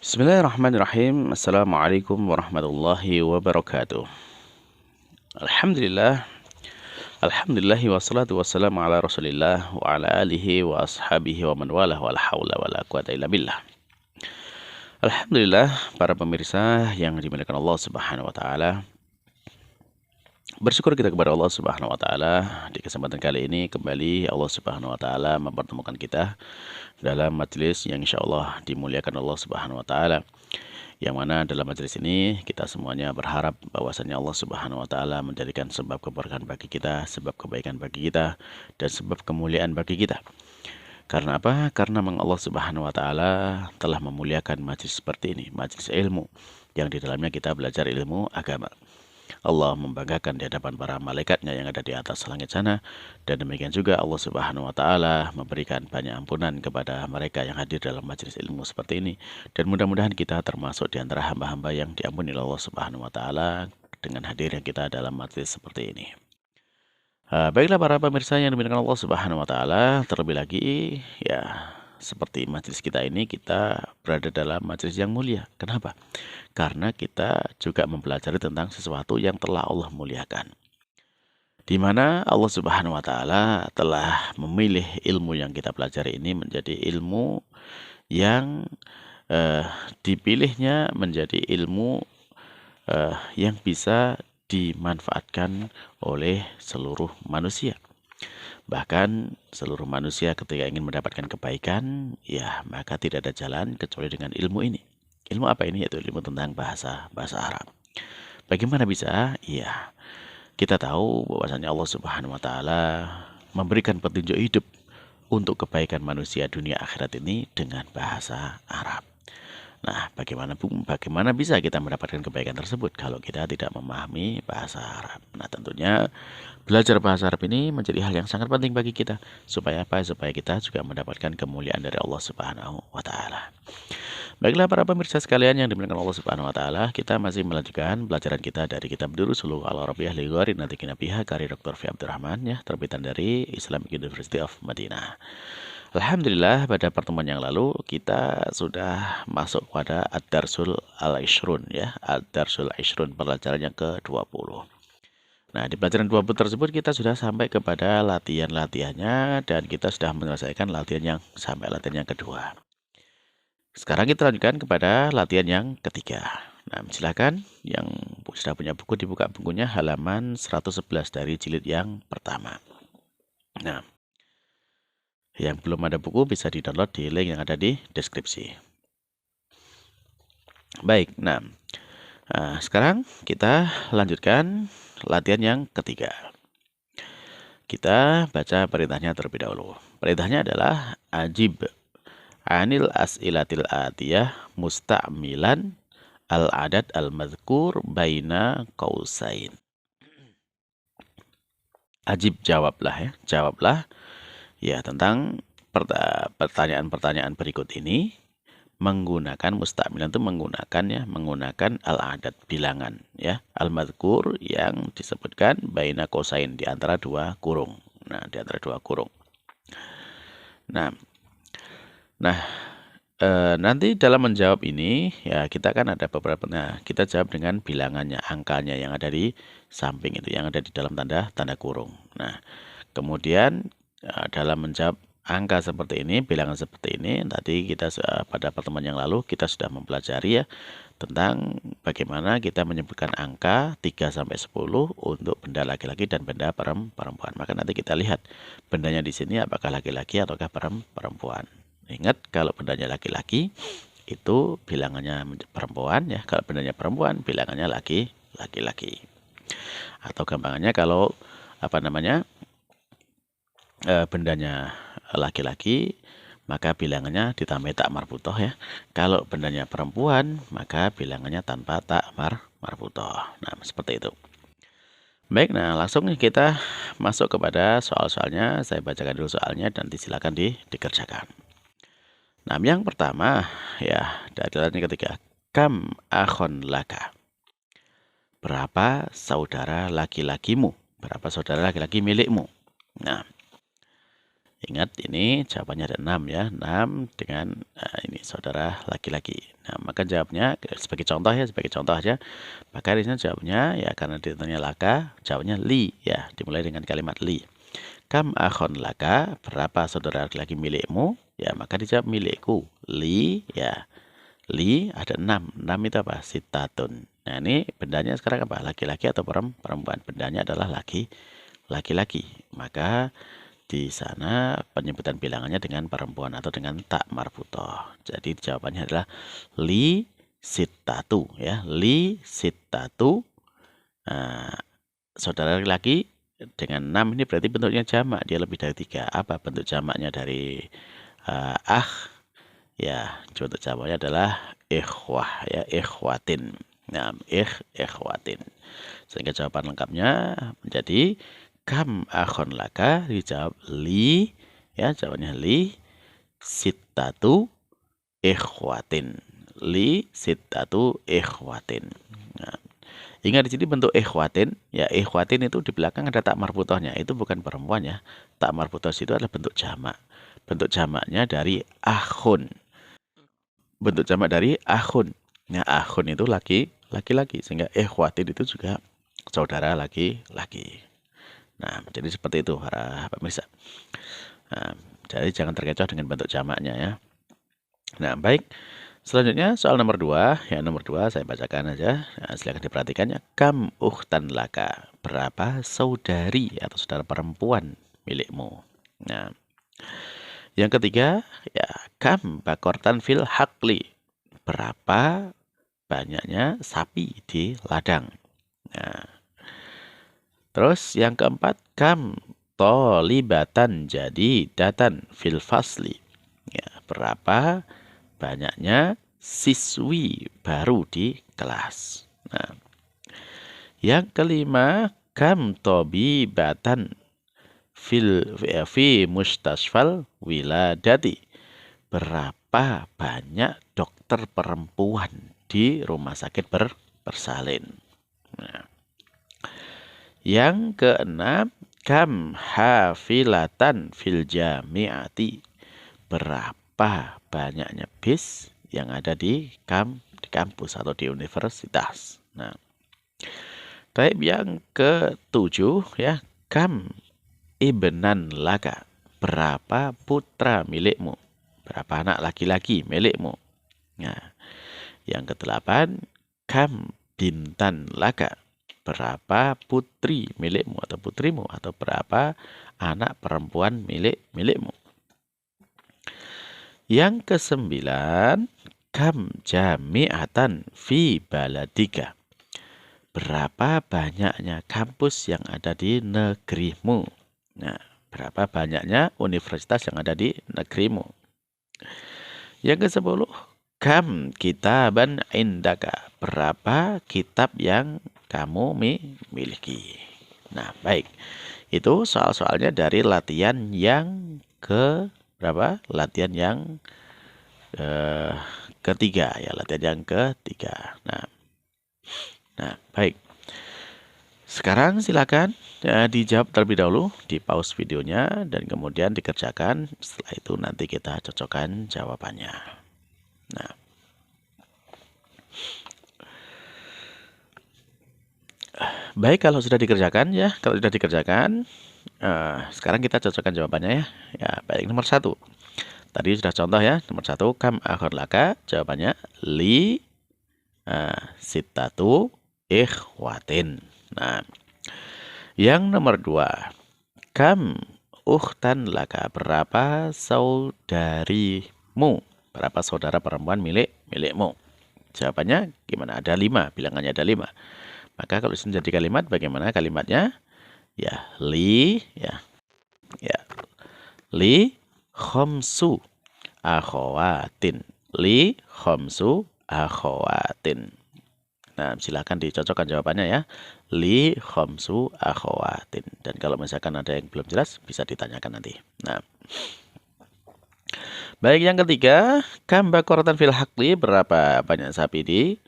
Bismillahirrahmanirrahim. Assalamualaikum warahmatullahi wabarakatuh. Alhamdulillah. Alhamdulillahi wassalatu wassalamu ala rasulillah wa ala alihi wa ashabihi wa man walah wa la hawla wa la quwata illa billah. Alhamdulillah, para pemirsa yang dimuliakan Allah Subhanahu wa taala. Bersyukur kita kepada Allah Subhanahu wa taala di kesempatan kali ini kembali Allah Subhanahu wa taala mempertemukan kita dalam majelis yang insyaallah dimuliakan Allah Subhanahu wa taala. Yang mana dalam majelis ini kita semuanya berharap bahwasanya Allah Subhanahu wa taala menjadikan sebab keberkahan bagi kita, sebab kebaikan bagi kita, dan sebab kemuliaan bagi kita. Karena apa? Karena memang Allah Subhanahu wa taala telah memuliakan majelis seperti ini, majelis ilmu yang di dalamnya kita belajar ilmu agama. Allah membanggakan di hadapan para malaikatnya yang ada di atas langit sana, dan demikian juga Allah Subhanahu wa taala memberikan banyak ampunan kepada mereka yang hadir dalam majelis ilmu seperti ini, dan mudah-mudahan kita termasuk di antara hamba-hamba yang diampuni oleh Allah Subhanahu wa taala dengan hadirnya kita dalam majelis seperti ini. Baiklah para pemirsa yang dimuliakan Allah Subhanahu wa taala, terlebih lagi ya seperti majelis kita ini, kita berada dalam majelis yang mulia. Kenapa? Karena kita juga mempelajari tentang sesuatu yang telah Allah muliakan. Di mana Allah Subhanahu wa taala telah memilih ilmu yang kita pelajari ini menjadi ilmu yang dipilihnya menjadi ilmu yang bisa dimanfaatkan oleh seluruh manusia. Bahkan seluruh manusia ketika ingin mendapatkan kebaikan, ya maka tidak ada jalan kecuali dengan ilmu ini. Ilmu apa ini? Yaitu ilmu tentang bahasa Arab. Bagaimana bisa? Ya, kita tahu bahwasanya Allah Subhanahu wa taala memberikan petunjuk hidup untuk kebaikan manusia dunia akhirat ini dengan bahasa Arab. Nah, bagaimana bisa kita mendapatkan kebaikan tersebut kalau kita tidak memahami bahasa Arab? Nah, tentunya belajar bahasa Arab ini menjadi hal yang sangat penting bagi kita. Supaya apa? Supaya kita juga mendapatkan kemuliaan dari Allah Subhanahu wa taala. Baiklah para pemirsa sekalian yang dimuliakan Allah Subhanahu wa taala, kita masih melanjutkan pelajaran kita dari kitab Durusul Al-Arabiyyah li Ghairi Natiqina Biha karya Dr. Fi Abdurrahman ya, terbitan dari Islamic University of Madinah. Alhamdulillah, pada pertemuan yang lalu kita sudah masuk pada Ad-Darsul Al-Ishrun ya, Ad-Darsul Al-Ishrun, pelajaran yang ke-20. Nah, di pelajaran 20 tersebut kita sudah sampai kepada latihan-latihannya dan kita sudah menyelesaikan latihan yang kedua. Sekarang kita lanjutkan kepada latihan yang ketiga. Nah, silakan yang sudah punya buku dibuka bukunya halaman 111 dari jilid yang pertama. Nah, yang belum ada buku bisa di-download di link yang ada di deskripsi. Baik, nah sekarang kita lanjutkan latihan yang ketiga. Kita baca perintahnya terlebih dahulu. Perintahnya adalah ajib anil as'ilatil atiyah musta'milan al-adad al-madhkur baina qausain. Ajib, jawablah ya, jawablah ya tentang pertanyaan-pertanyaan berikut ini menggunakan musta'milan itu menggunakan al-adad, bilangan ya, al-madhkur yang disebutkan baina qausain, di antara dua kurung. Nah, di antara dua kurung. Nah, nanti dalam menjawab ini ya kita kan ada beberapa, kita jawab dengan bilangannya, angkanya yang ada di samping itu, yang ada di dalam tanda kurung. Nah, kemudian dalam menjawab angka seperti ini, bilangan seperti ini, tadi kita pada pertemuan yang lalu kita sudah mempelajari ya tentang bagaimana kita menyebutkan angka 3 sampai 10 untuk benda laki-laki dan benda perempuan. Maka nanti kita lihat bendanya di sini apakah laki-laki ataukah perempuan. Ingat, kalau bendanya laki-laki itu bilangannya perempuan ya, kalau bendanya perempuan bilangannya laki-laki. Atau gampangannya kalau bendanya laki-laki maka bilangannya ditambah tak marbutoh ya. Kalau bendanya perempuan maka bilangannya tanpa tak marbutoh. Nah, seperti itu. Baik, nah langsung kita masuk kepada soal-soalnya. Saya bacakan dulu soalnya dan silakan dikerjakan. Nah, yang pertama ya, adalah yang ketiga. Kam akhon laka. Berapa saudara laki-lakimu? Berapa saudara laki-laki milikmu? Nah, Ingat ini jawabannya ada 6 ya. 6 dengan ini saudara laki-laki. Nah, maka jawabnya sebagai contoh ya, sebagai contoh aja. Maka di sini jawabnya ya karena ditanya laka, jawabnya li ya, dimulai dengan kalimat li. Kam akhon laka, berapa saudara laki-laki milikmu? Ya, maka dijawab milikku. Li ya. Li ada 6. 6 itu apa? Sitatun. Nah, ini bendanya sekarang apa? Laki-laki atau perempuan? Bendanya adalah laki-laki. Maka di sana penyebutan bilangannya dengan perempuan atau dengan tak marbutoh. Jadi jawabannya adalah li sittatu ya. Li sittatu. Saudara laki-laki dengan 6 ini berarti bentuknya jamak. Dia lebih dari 3. Apa bentuk jamaknya dari ya, bentuk jamaknya adalah ikhwah ya, ikhwatin. Nah, ikhwatin. Sehingga jawaban lengkapnya menjadi kam akhon laka, dijawab li ya, jawabannya li sittatu ikhwatin. Li sittatu ikhwatin. Nah, ingat di sini bentuk ikhwatin ya, ikhwatin itu di belakang ada tak marbutohnya. Itu bukan perempuan ya. Tak marbutoh itu adalah bentuk jamak. Bentuk jamaknya dari akhun. Bentuk jamak dari akhun. Nah, akhun itu laki-laki, sehingga ikhwatin itu juga saudara laki-laki. Nah, jadi seperti itu para pemirsa. Nah, jadi jangan terkecoh dengan bentuk jamaknya ya. Nah, baik. Selanjutnya soal nomor 2. Ya, nomor 2 saya bacakan aja. Nah, silakan diperhatikannya. Kam ukhtan laka. Berapa saudari atau saudara perempuan milikmu? Nah, yang ketiga, ya, kam bakortan fil hakli. Berapa banyaknya sapi di ladang? Nah, terus yang keempat, kam tolibatan jadi datan fil fasli. Ya, berapa banyaknya siswi baru di kelas. Nah, yang kelima, kam tobibatan fi mustasfal wiladati. Berapa banyak dokter perempuan di rumah sakit bersalin. Nah, yang keenam, kam hafilatan fil jami'ati. Berapa banyaknya bis yang ada di kampus atau di universitas. Nah, baik, yang ketujuh ya, kam ibnan laka. Berapa putra milikmu? Berapa anak laki-laki milikmu? Nah, yang kedelapan, kam bintan laka. Berapa putri milikmu atau putrimu, atau berapa anak perempuan milikmu. Yang kesembilan, kam jami'atan fi baladika. Berapa banyaknya kampus yang ada di negerimu. Nah, berapa banyaknya universitas yang ada di negerimu. Yang ke-10, kam kitaban indaka. Berapa kitab yang kamu miliki. Nah, baik. Itu soal-soalnya dari latihan yang ke berapa? Latihan yang ketiga ya, latihan yang ketiga. Nah, baik. Sekarang silakan dijawab terlebih dahulu, di pause videonya dan kemudian dikerjakan. Setelah itu nanti kita cocokkan jawabannya. Nah, baik, kalau sudah dikerjakan ya, sekarang kita cocokkan jawabannya ya. Ya, baik, nomor 1. Tadi sudah contoh ya, nomor 1, kam akhir laka, jawabannya li sittatu ikhwatin. Nah, yang nomor 2, kam ukhtan laka. Berapa saudarimu? Berapa saudara perempuan milikmu? Jawabannya gimana? Ada 5, bilangannya ada 5. Maka kalau ini jadi kalimat, bagaimana kalimatnya? Ya, li khomsu akhawatin. Li khomsu akhawatin. Nah, silakan dicocokkan jawabannya ya. Li khomsu akhawatin. Dan kalau misalkan ada yang belum jelas, bisa ditanyakan nanti. Nah, baik, yang ketiga, kam bakoratan fil hakli. Berapa banyak sapi di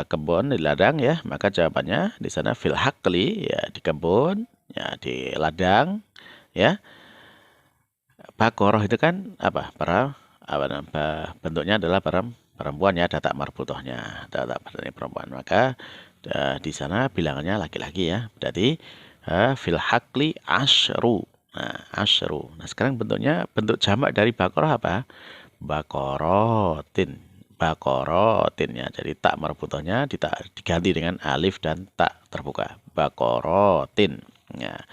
kebun, di ladang ya. Maka jawabannya di sana fil hakli ya, di kebun ya, di ladang ya. Baqarah itu kan apa? Bentuknya adalah perempuan ya, ada tak marbutohnya, ada tak marbutohnya perempuan. Maka di sana bilangannya laki-laki ya. Berarti fil haqli asyru. Nah, asyru. Nah, sekarang bentuk jamak dari Baqarah apa? Baqaratin. Baqaratin ya. Jadi tak marbutohnya diganti dengan alif dan tak terbuka. Baqaratin. Ya.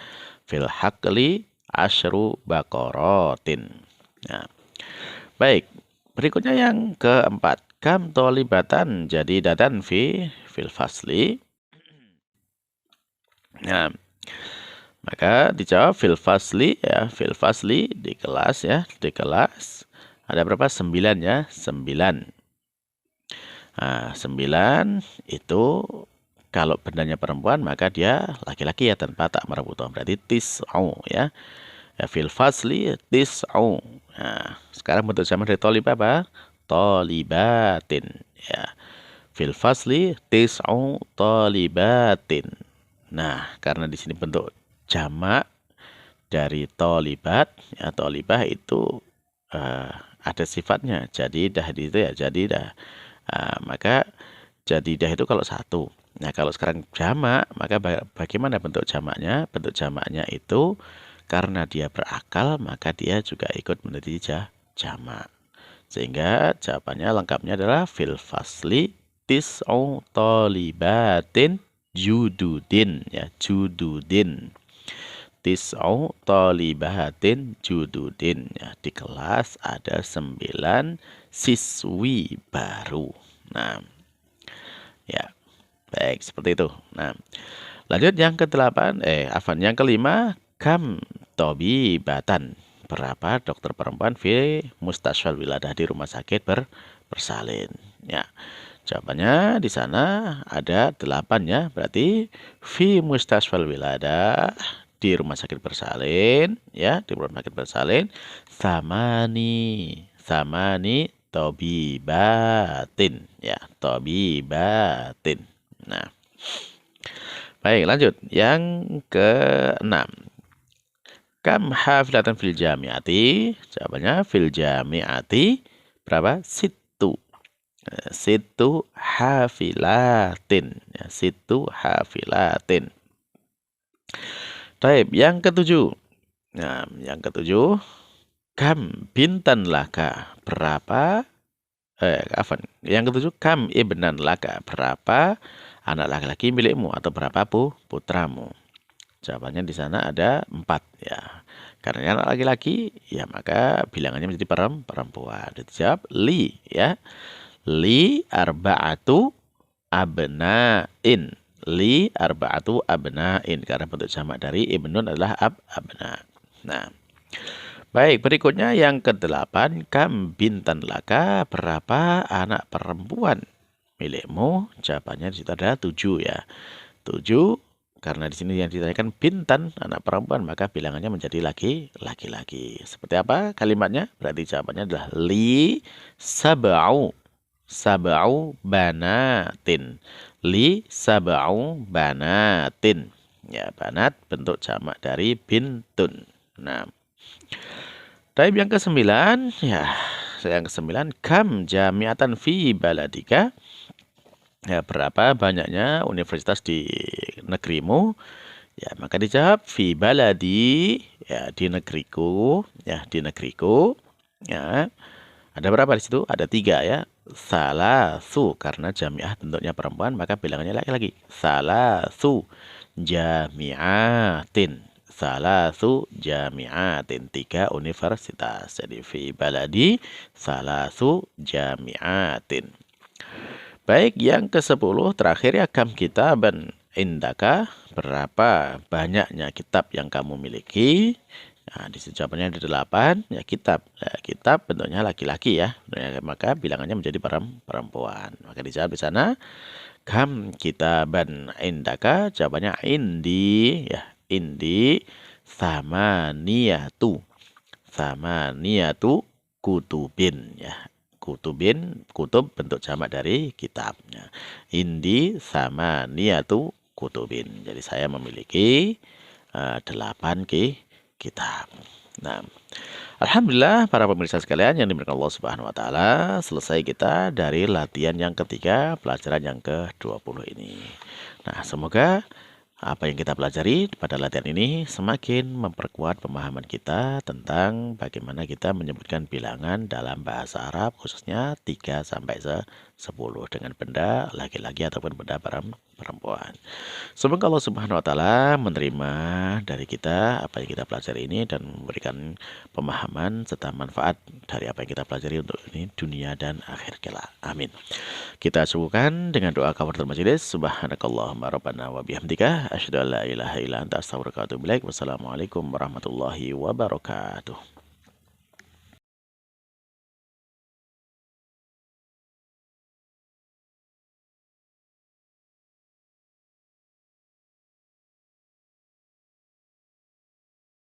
Fil haqli asyru baqaratin. Nah, baik. Berikutnya yang keempat. Kam tolibatan jadi datan fil fasli. Nah, maka dijawab fil fasli ya, fil fasli di kelas ya, di kelas. Ada berapa? 9 ya, 9. Nah, 9 itu kalau bendanya perempuan maka dia laki-laki ya tanpa tak marbutoh. Berarti tis'u ya. Ya, fil fasli tis'u. Nah, sekarang bentuk jamak dari tolib apa? Tolibatin ya. Fil fasli tis'u tolibatin. Nah, karena di sini bentuk jamak dari tolibat ya, tolibah itu ada sifatnya jadidah itu ya, jadidah. Maka jadidah itu kalau satu. Nah, kalau sekarang jamak, maka bagaimana bentuk jamaknya? Bentuk jamaknya itu karena dia berakal, maka dia juga ikut menjadi jamak. Sehingga jawabannya lengkapnya adalah fil fasli tis'u tolibatin jududin ya, jududin. Tis'u tolibatin jududin ya. Di kelas ada 9 siswi baru. Nah, ya. Baik, seperti itu. Nah, lanjut yang ke-8, yang kelima, kam tobibatan. Berapa dokter perempuan fi mustashfal wiladah di rumah sakit bersalin. Ya. Jawabannya di sana ada 8 ya. Berarti fi mustashfal wiladah di rumah sakit bersalin ya, di rumah sakit bersalin samani tobibatin ya, tobibatin. Nah, baik lanjut yang ke-6. Kam hafilatan fil jami'ati? Jawabannya fil jami'ati berapa? Situ. Situ hafilatin. Ya, situ hafilatin. Baik, yang ke-7. Nah, yang ke-7. Kam bintan laka? Berapa? Yang ke-7. Kam ibnan laka? Berapa anak laki-laki milikmu atau berapa putramu? Jawabannya di sana ada 4 ya. Karena anak laki-laki ya maka bilangannya menjadi perempuan. Dijawab li ya. Li arba'atu abna'in. Li arba'atu abna'in. Karena bentuk jamak dari ibnun adalah abna. Nah, baik berikutnya yang ke-8. Kam bintan laka? Berapa anak perempuan milikmu? Jawabannya di situ ada 7 ya. 7. Karena di sini yang ditanyakan bintan, anak perempuan, maka bilangannya menjadi laki-laki. Seperti apa kalimatnya? Berarti jawabannya adalah li sab'u banatin. Li sab'u banatin. Ya, banat bentuk jamak dari bintun. Nah, taib yang ke-9, ya, yang ke-9, kam jami'atan fi baladika? Ya, berapa banyaknya universitas di negerimu? Ya, maka dijawab fi baladi, ya di negeriku, ya di negeriku. Ya. Ada berapa di situ? Ada 3 ya. Salasu karena jamiah bentuknya perempuan, maka bilangannya laki-laki. Salasu jami'atin. Salasu jami'atin. 3 universitas. Jadi fi baladi salasu jami'atin. Baik, yang ke-10 terakhir ya, kam kitaban indaka? Berapa banyaknya kitab yang kamu miliki? Nah, di sini jawabannya ada 8 ya, kitab. Nah, kitab bentuknya laki-laki ya. Maka bilangannya menjadi perempuan. Maka dijawab di sana kam kitaban indaka? Jawabannya indi ya, indi samaniyatu kutubin ya. Kutub bentuk jamak dari kitabnya. Indi sama niatu kutubin. Jadi saya memiliki 8 kitab. Nah, alhamdulillah para pemirsa sekalian yang dimuliakan Allah Subhanahu wa taala, selesai kita dari latihan yang ketiga, pelajaran yang ke-20 ini. Nah, semoga apa yang kita pelajari pada latihan ini semakin memperkuat pemahaman kita tentang bagaimana kita menyebutkan bilangan dalam bahasa Arab, khususnya 3 sampai 10 dengan benda laki-laki ataupun benda perempuan. Semoga Allah Subhanahu wa taala menerima dari kita apa yang kita pelajari ini dan memberikan pemahaman serta manfaat dari apa yang kita pelajari untuk ini dunia dan akhir kelak. Amin. Kita subuhkan dengan doa kafaratul majelis. Subhanakallahumma rabbana wa bihamdika asyhadu an la ilaha illa anta astaghfiruka wa atubu ilaik. Wassalamualaikum warahmatullahi wabarakatuh.